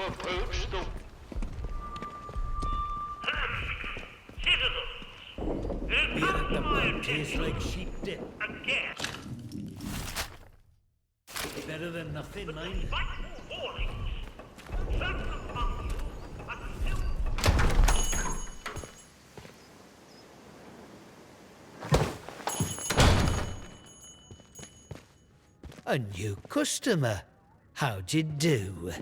approach the... Citizens, it Beer comes at to the my pub tastes attention like sheep dip. again. Better than nothing, mind. Spiteful warnings. Certain among you are still... A new customer. How'd you do?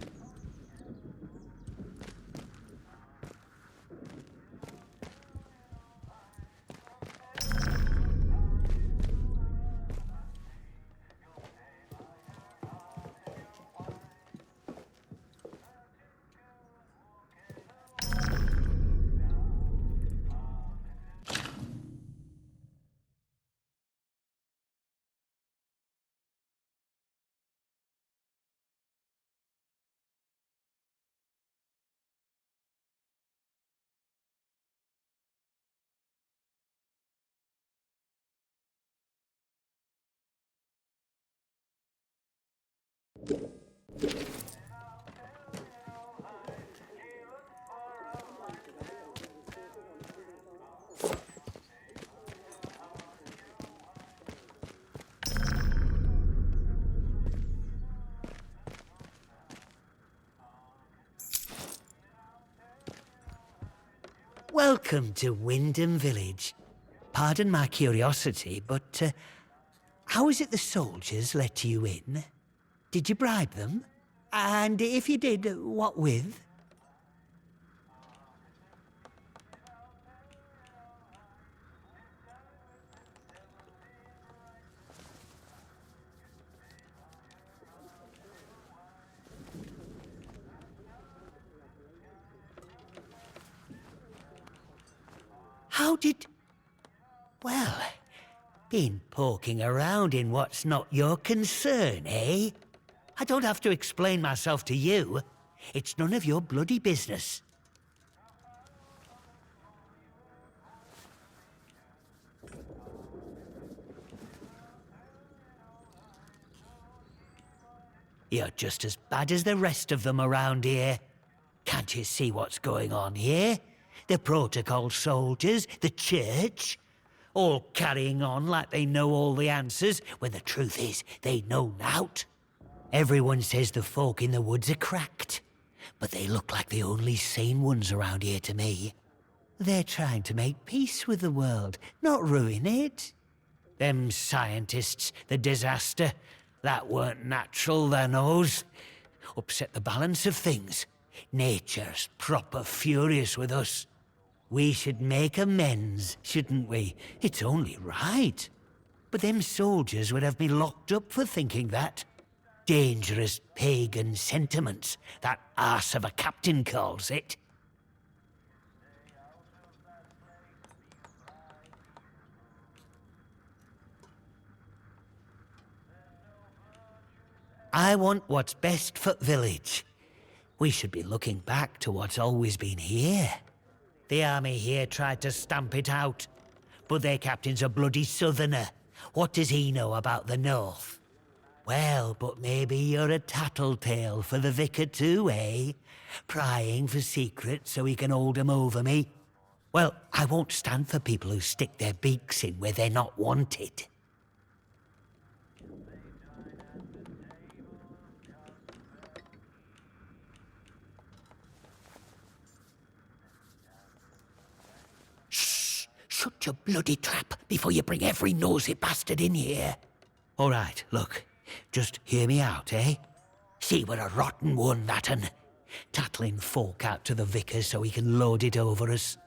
Welcome to Wyndham Village. Pardon my curiosity, but how is it the soldiers let you in? Did you bribe them? And if you did, what with? How did... Well, been poking around in what's not your concern, eh? I don't have to explain myself to you. It's none of your bloody business. You're just as bad as the rest of them around here. Can't you see what's going on here? The protocol soldiers, the church, all carrying on like they know all the answers, when the truth is they know nought. Everyone says the folk in the woods are cracked, but they look like the only sane ones around here to me. They're trying to make peace with the world, not ruin it. Them scientists, the disaster, that weren't natural, they knows. Upset the balance of things. Nature's proper furious with us. We should make amends, shouldn't we? It's only right. But them soldiers would have me locked up for thinking that. Dangerous pagan sentiments, that arse of a captain calls it. I want what's best for the village. We should be looking back to what's always been here. The army here tried to stamp it out, but their captain's a bloody southerner. What does he know about the north? Well, but maybe you're a tattletale for the vicar too, eh? Prying for secrets so he can hold 'em over me. Well, I won't stand for people who stick their beaks in where they're not wanted. Shh! Shut your bloody trap before you bring every nosy bastard in here. All right, look. Just hear me out, eh? See, we're a rotten one, that un. Tattling folk out to the vicar so he can lord it over us.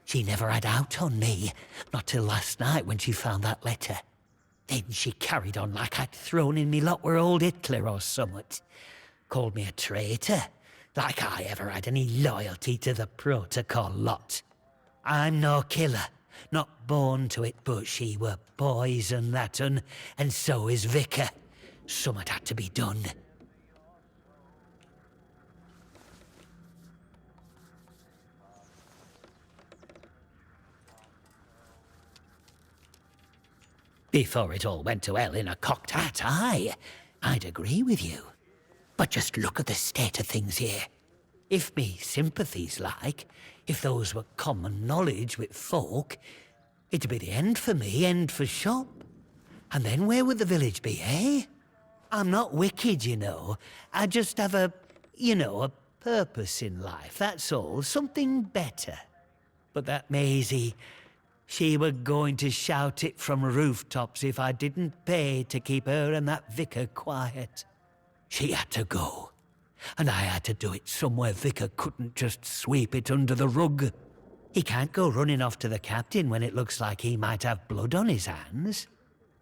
She never had out on me, not till last night when she found that letter. Then she carried on like I'd thrown in me lot were old Hitler or summat. Called me a traitor, like I ever had any loyalty to the protocol lot. I'm no killer, not born to it, but she were poison, that un, and so is vicar. Summat had to be done. Before it all went to hell in a cocked hat, I'd agree with you. But just look at the state of things here. If me sympathies like, if those were common knowledge with folk, it'd be the end for me, end for shop. And then where would the village be, eh? I'm not wicked, you know. I just have a purpose in life, that's all. Something better. But that Maisie, she were going to shout it from rooftops if I didn't pay to keep her and that vicar quiet. She had to go. And I had to do it somewhere Vicar couldn't just sweep it under the rug. He can't go running off to the captain when it looks like he might have blood on his hands.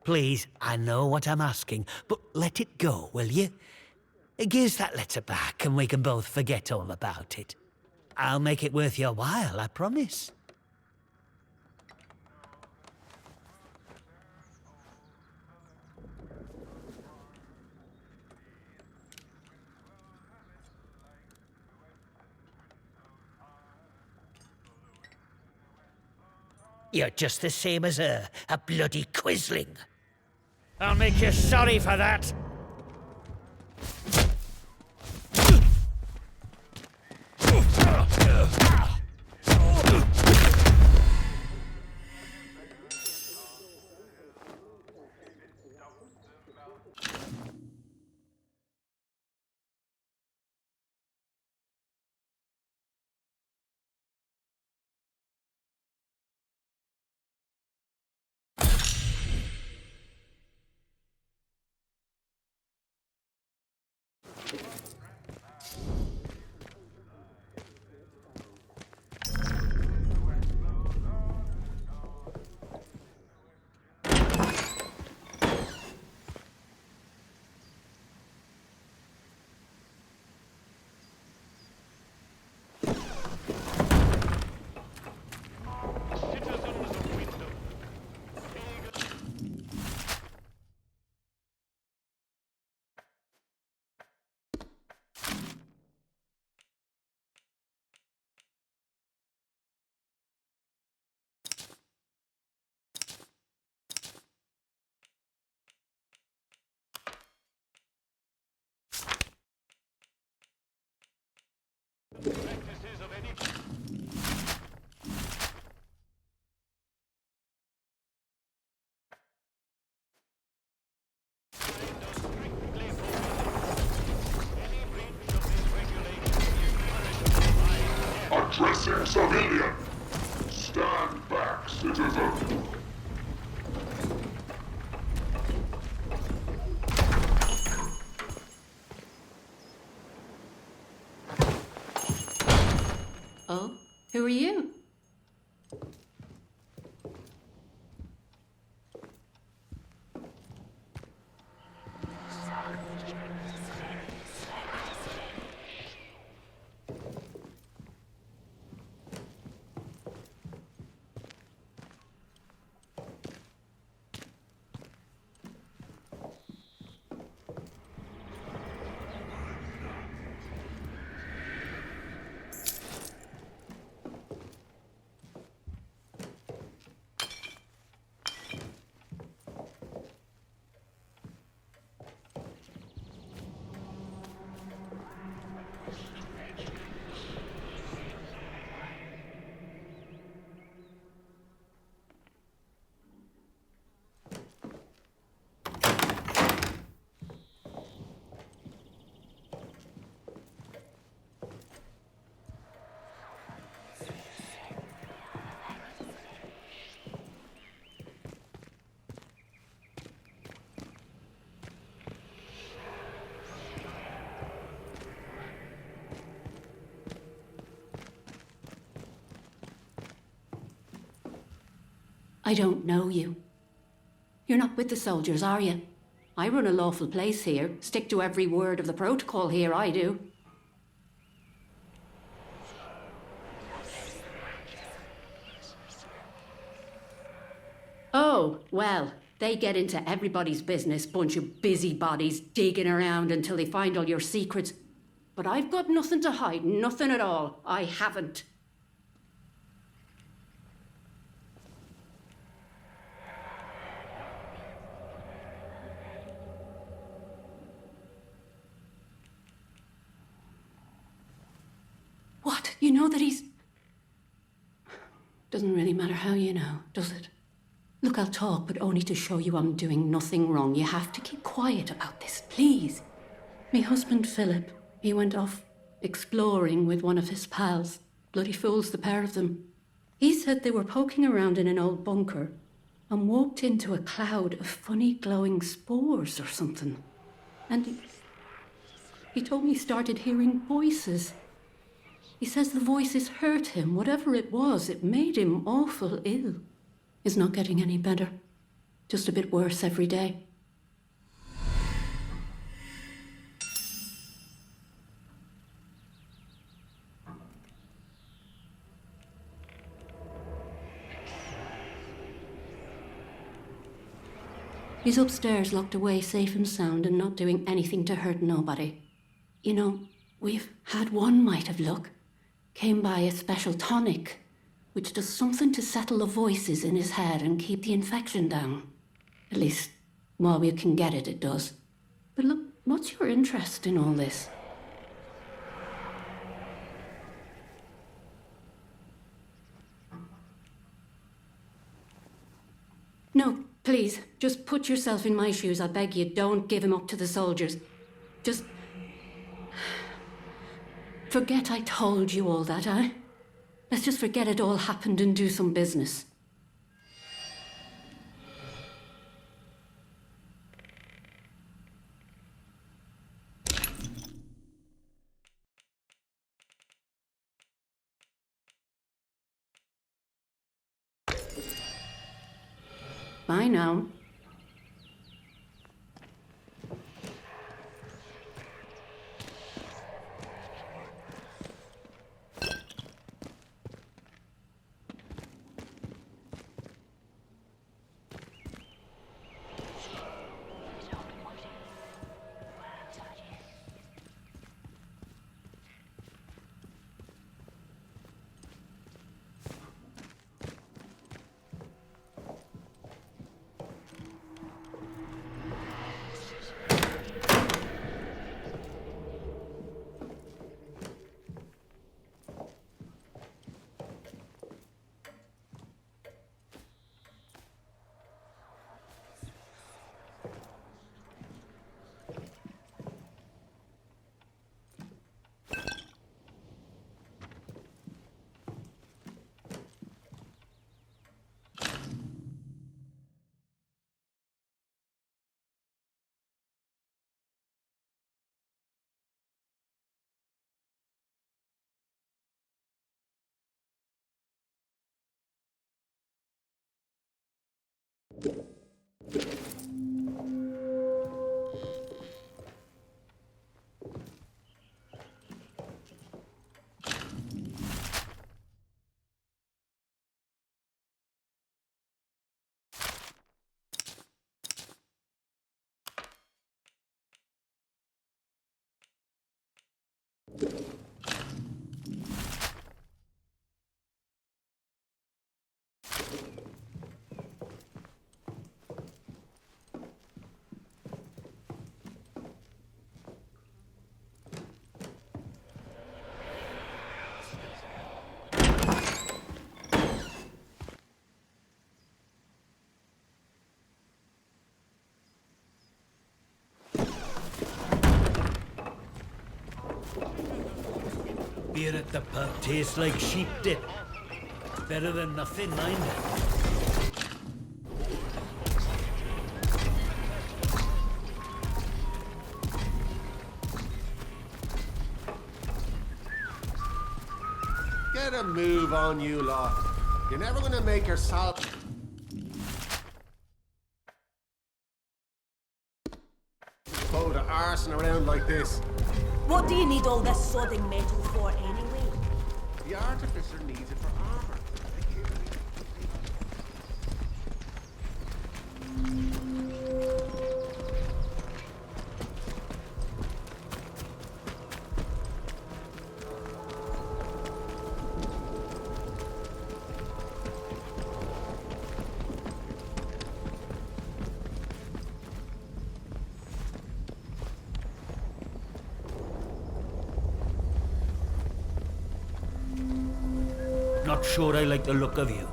Please, I know what I'm asking, but let it go, will you? Give us that letter back and we can both forget all about it. I'll make it worth your while, I promise. You're just the same as her, a bloody quisling. I'll make you sorry for that. Citizens of Wyndham, practices of any kind are strictly forbidden. Any breach of this regulation is punishable by death. Addressing civilian! Stand back, citizen! Oh, who are you? I don't know you. You're not with the soldiers, are you? I run a lawful place here. Stick to every word of the protocol here, I do. Oh, well, they get into everybody's business, bunch of busybodies digging around until they find all your secrets. But I've got nothing to hide, nothing at all. I haven't. You know that he's... Doesn't really matter how you know, does it? Look, I'll talk, but only to show you I'm doing nothing wrong. You have to keep quiet about this, please. Me husband, Philip, he went off exploring with one of his pals. Bloody fools, the pair of them. He said they were poking around in an old bunker and walked into a cloud of funny glowing spores or something. And he told me he started hearing voices. He says the voices hurt him. Whatever it was, it made him awful ill. He's not getting any better. Just a bit worse every day. He's upstairs, locked away, safe and sound, and not doing anything to hurt nobody. You know, we've had one mite of luck. Came by a special tonic, which does something to settle the voices in his head and keep the infection down. At least, while we can get it, it does. But look, what's your interest in all this? No, please, just put yourself in my shoes. I beg you, don't give him up to the soldiers. Just... forget I told you all that, eh? Let's just forget it all happened and do some business. Bye now. Beer at the pub tastes like sheep dip. Better than nothing, mind. Get a move on, you lot. You're never gonna make yourself... Go to arson around like this. What do you need all this sodding metal for anyway? The artificer needs it for armor. not sure I like the look of you.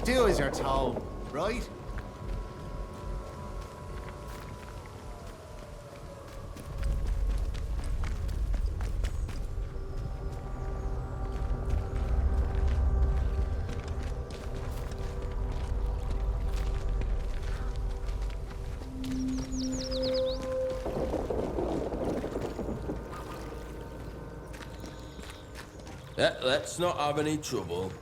Do as you're told, right? Let's not have any trouble.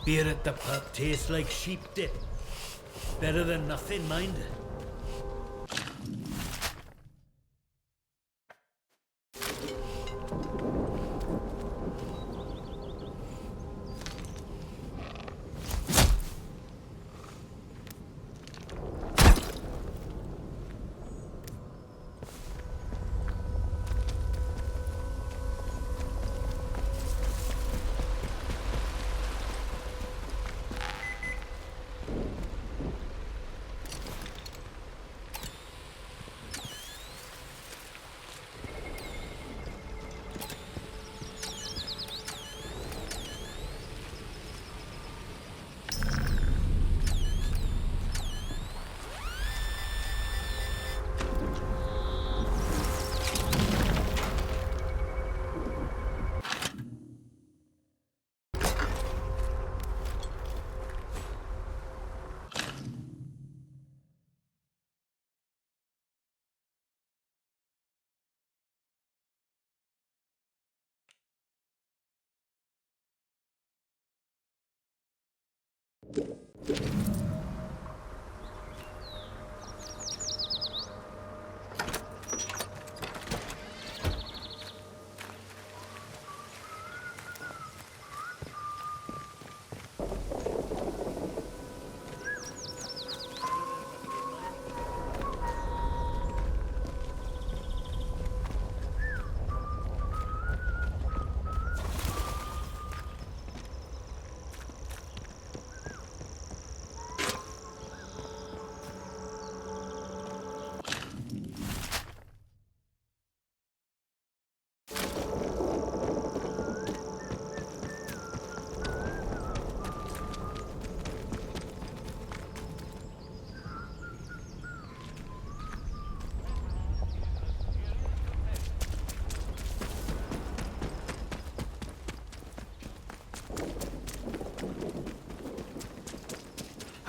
Beer at the pub tastes like sheep dip. Better than nothing, mind.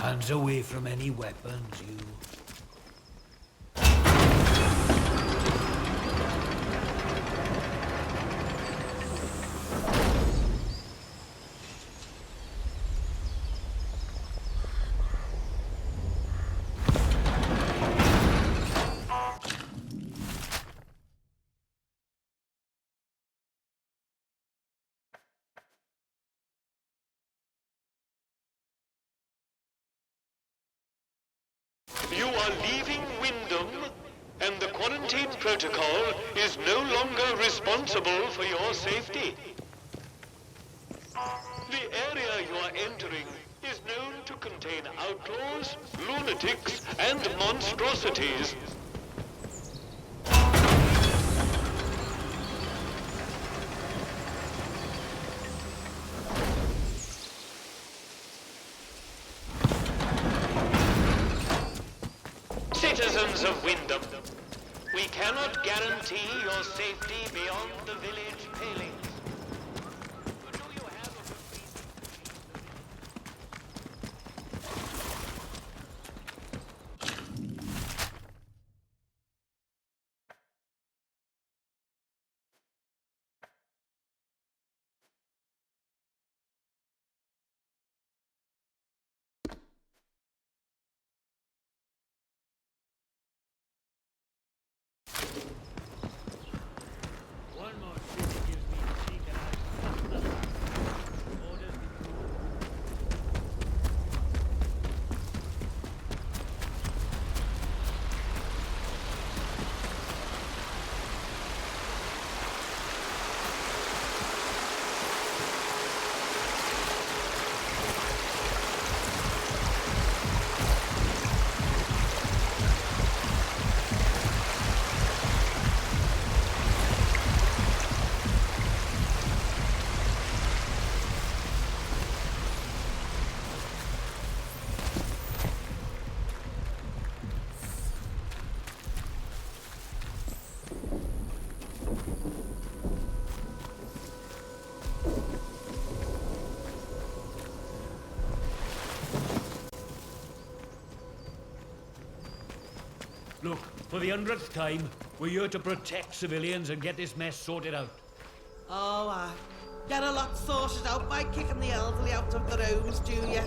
Hands away from any weapons, you. You are leaving Wyndham, and the quarantine protocol is no longer responsible for your safety. The area you are entering is known to contain outlaws, lunatics, and monstrosities. Citizens of Wyndham, we cannot guarantee your safety beyond the village palings. But do you have a One more shit gives me the secret Orders Look, for the 100th time, we're here to protect civilians and get this mess sorted out. Oh, get a lot sorted out by kicking the elderly out of their homes, do you?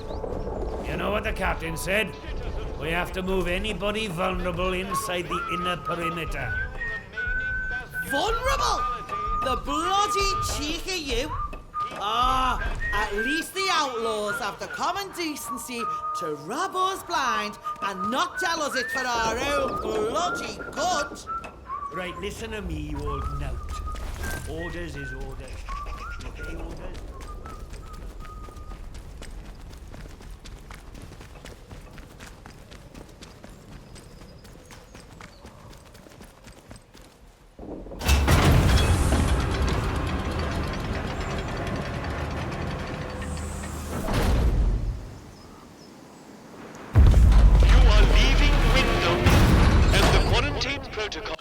You know what the captain said? We have to move anybody vulnerable inside the inner perimeter. Vulnerable? The bloody cheek of you! Ah, at least the outlaws have the common decency to rub us blind and not tell us it for our own bloody good. Right, listen to me, you old knout. Orders is orders. Okay, orders? You are leaving Wyndham, and the quarantine protocol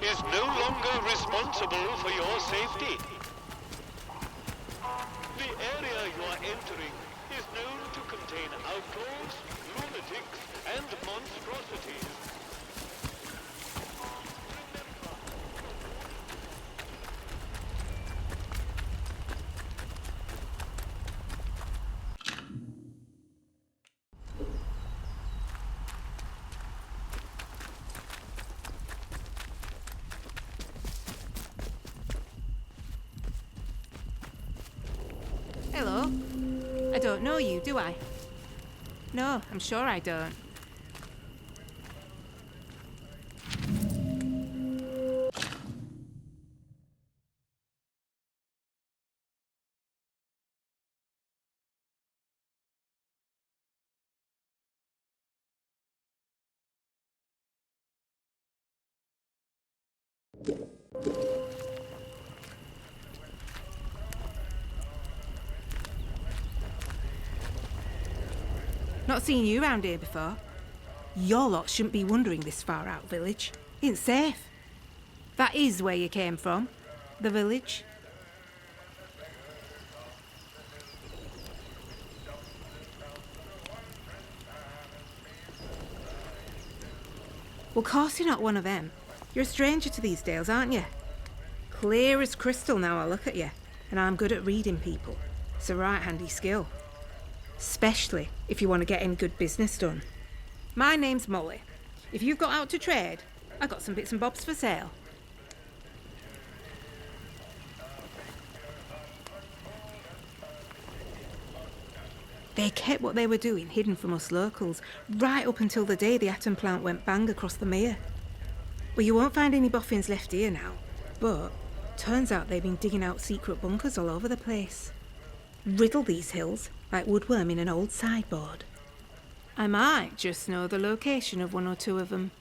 is no longer responsible for your safety. The area you are entering is known to contain outlaws, lunatics, and monstrosities. Hello. I don't know you, do I? No, I'm sure I don't. Not seen you round here before. Your lot shouldn't be wandering this far out village. It's safe. That is where you came from, the village. Well, course you're not one of them. You're a stranger to these dales, aren't you? Clear as crystal now I look at you, and I'm good at reading people. It's a right handy skill. Especially if you want to get any good business done. My name's Molly. If you've got out to trade, I've got some bits and bobs for sale. They kept what they were doing hidden from us locals, right up until the day the atom plant went bang across the mere. Well, you won't find any boffins left here now, but turns out they've been digging out secret bunkers all over the place. Riddle these hills like woodworm in an old sideboard. I might just know the location of one or two of them.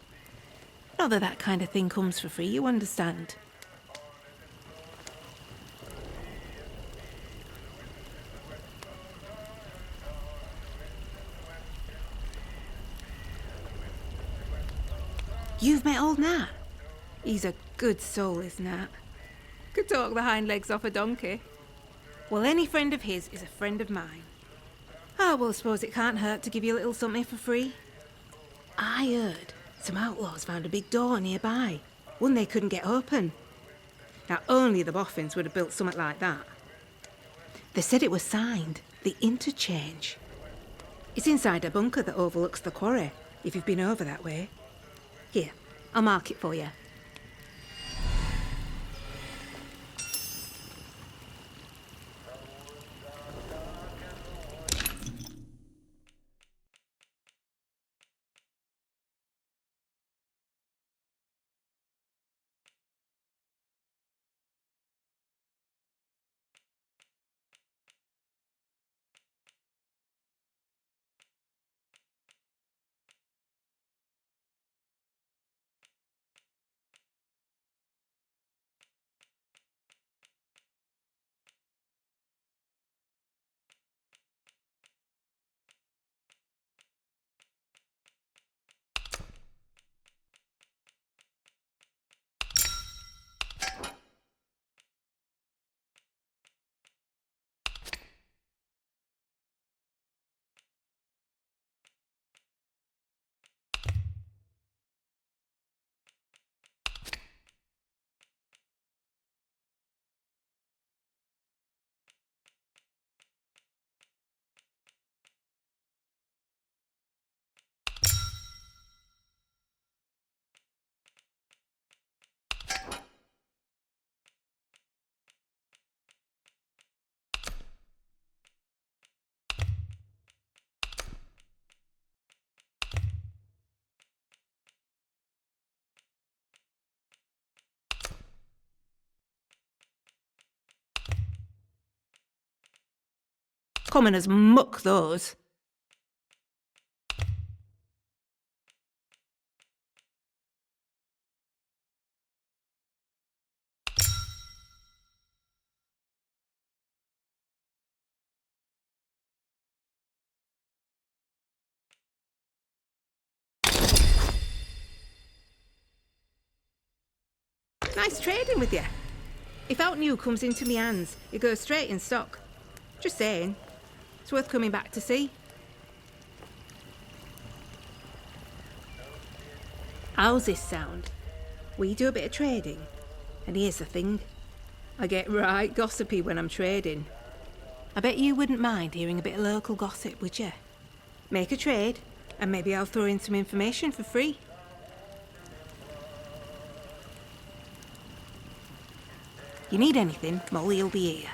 Not that that kind of thing comes for free, you understand. You've met old Nat? He's a good soul, is Nat. Could talk the hind legs off a donkey. Well, any friend of his is a friend of mine. Oh, well, I suppose it can't hurt to give you a little something for free. I heard some outlaws found a big door nearby, one they couldn't get open. Now, only the boffins would have built something like that. They said it was signed, the interchange. It's inside a bunker that overlooks the quarry, if you've been over that way. Here, I'll mark it for you. Common as muck, those. Nice trading with you. If out new comes into me hands, it goes straight in stock. Just saying. It's worth coming back to see. How's this sound? We do a bit of trading. And here's the thing. I get right gossipy when I'm trading. I bet you wouldn't mind hearing a bit of local gossip, would you? Make a trade, and maybe I'll throw in some information for free. You need anything, Molly'll be here.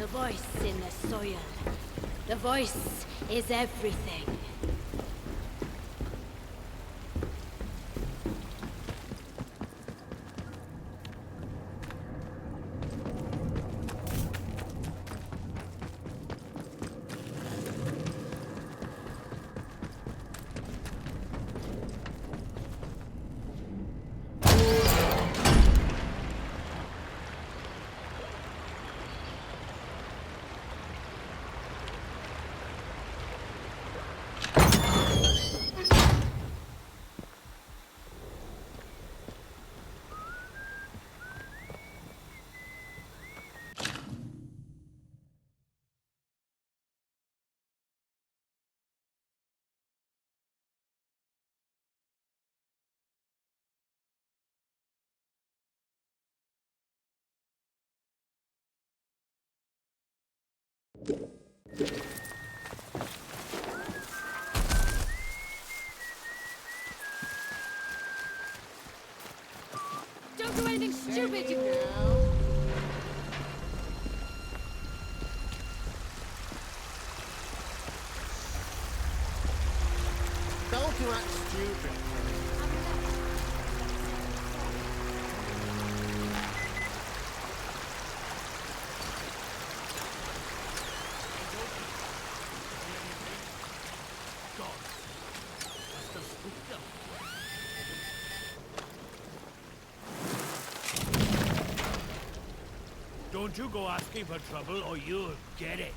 The voice in the soil. The voice is everything. Don't do anything stupid, you... Don't you act stupid. Don't you go asking for trouble or you'll get it.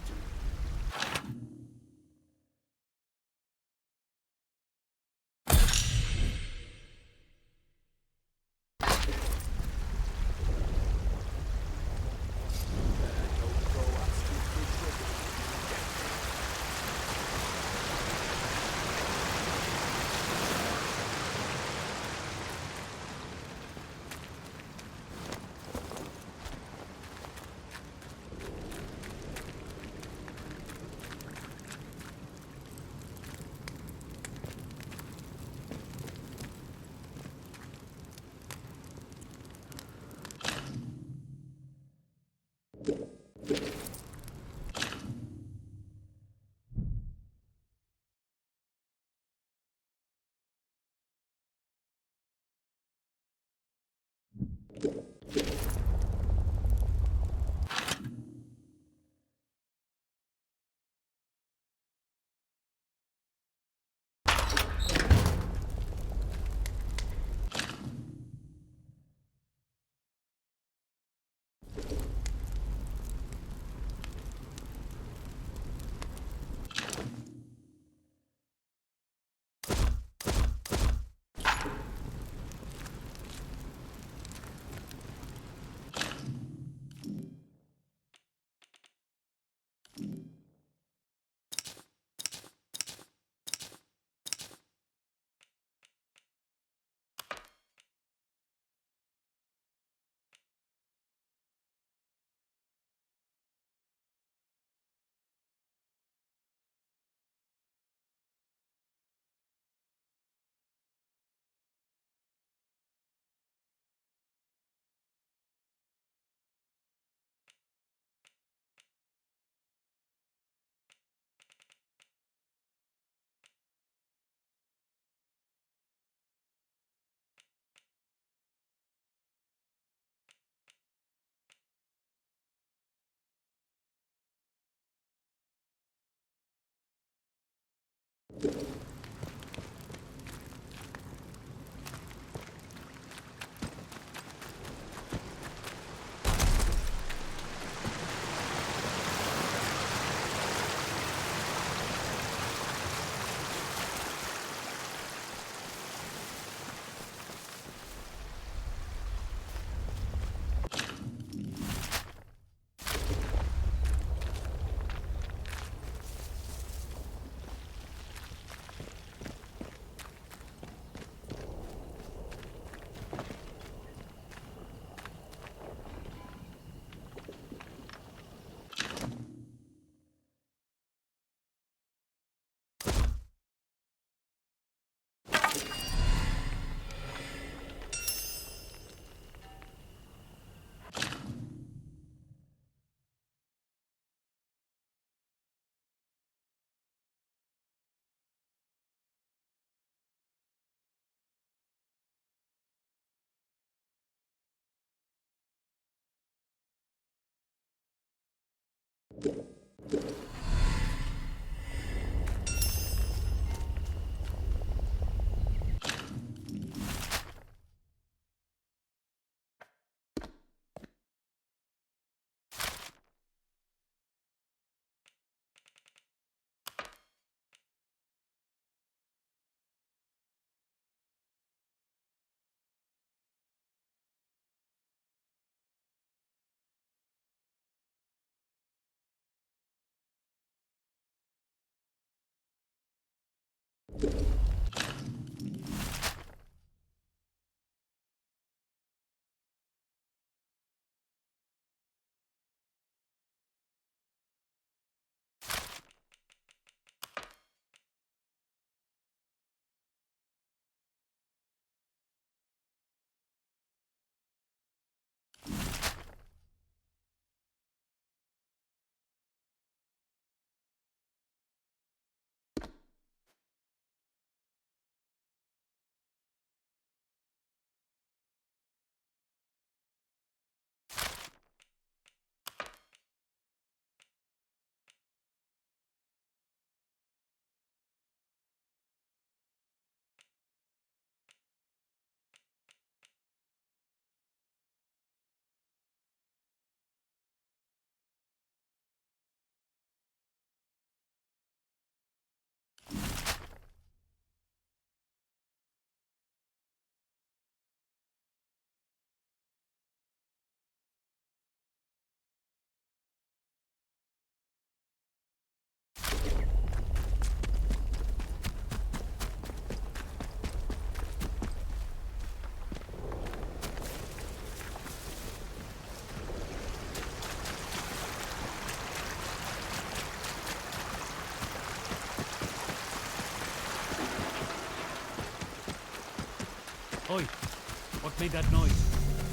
What made that noise?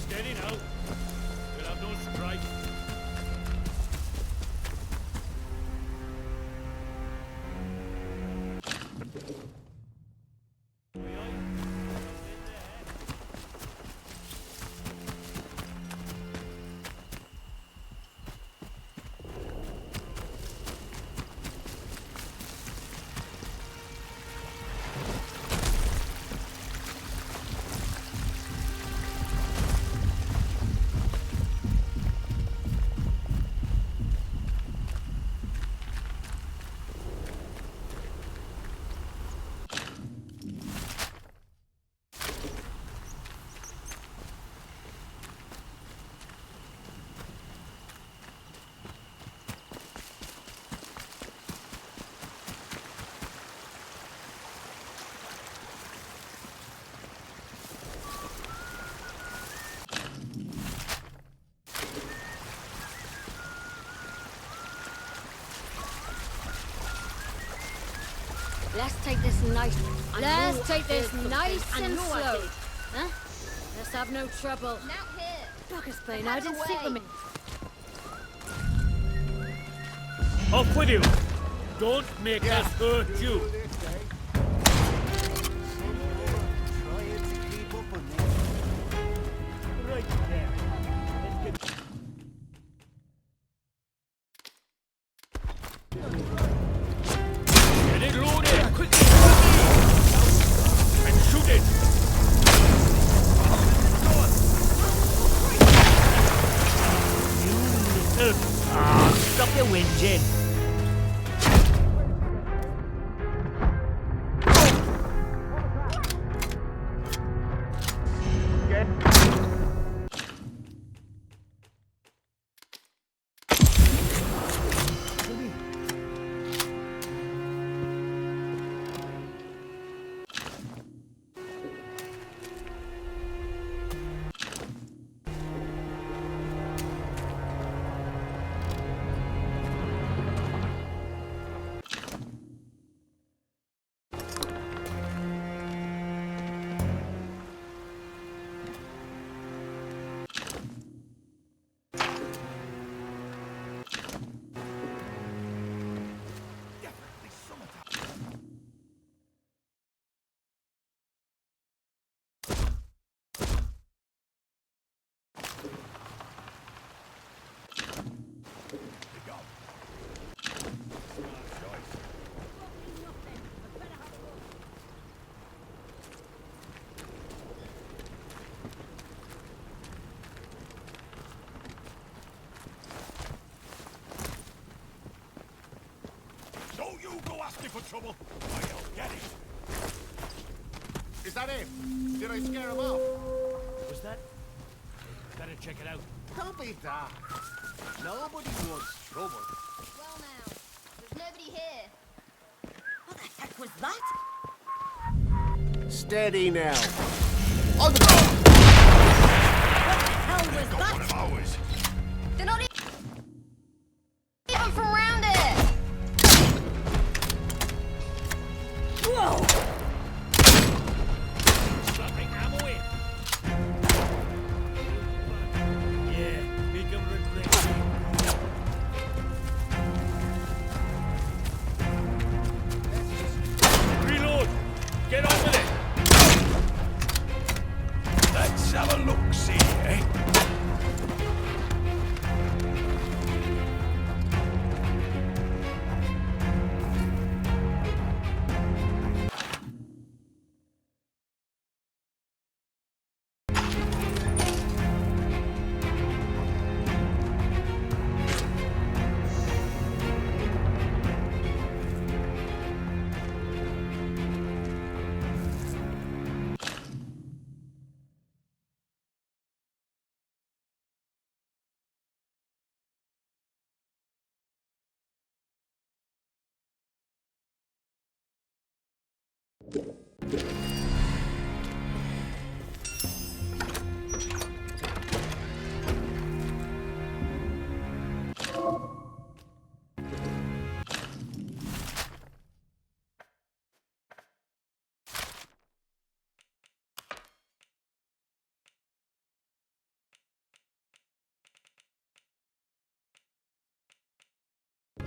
Steady now. We'll have no strife. Let's take this nice and slow. Huh? Let's have no trouble. Now here. Buckers play now, didn't stick with me. Off with you! Don't make us hurt you! Right there. Get it loaded! Quickly! And shoot it! You little... Stop your whinging. Don't you go asking for trouble. I'll get it. Is that it? Did I scare him off? Was that? Better check it out. Don't be daft. Nobody wants trouble. Well now, there's nobody here. What the heck was that? Steady now. On the What the hell was that? One of ours. They're not even from around here. Whoa! Dropping ammo in. Yeah, make them regret. Reload! Get on with it! Let's have a look-see, eh?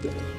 Atomfall.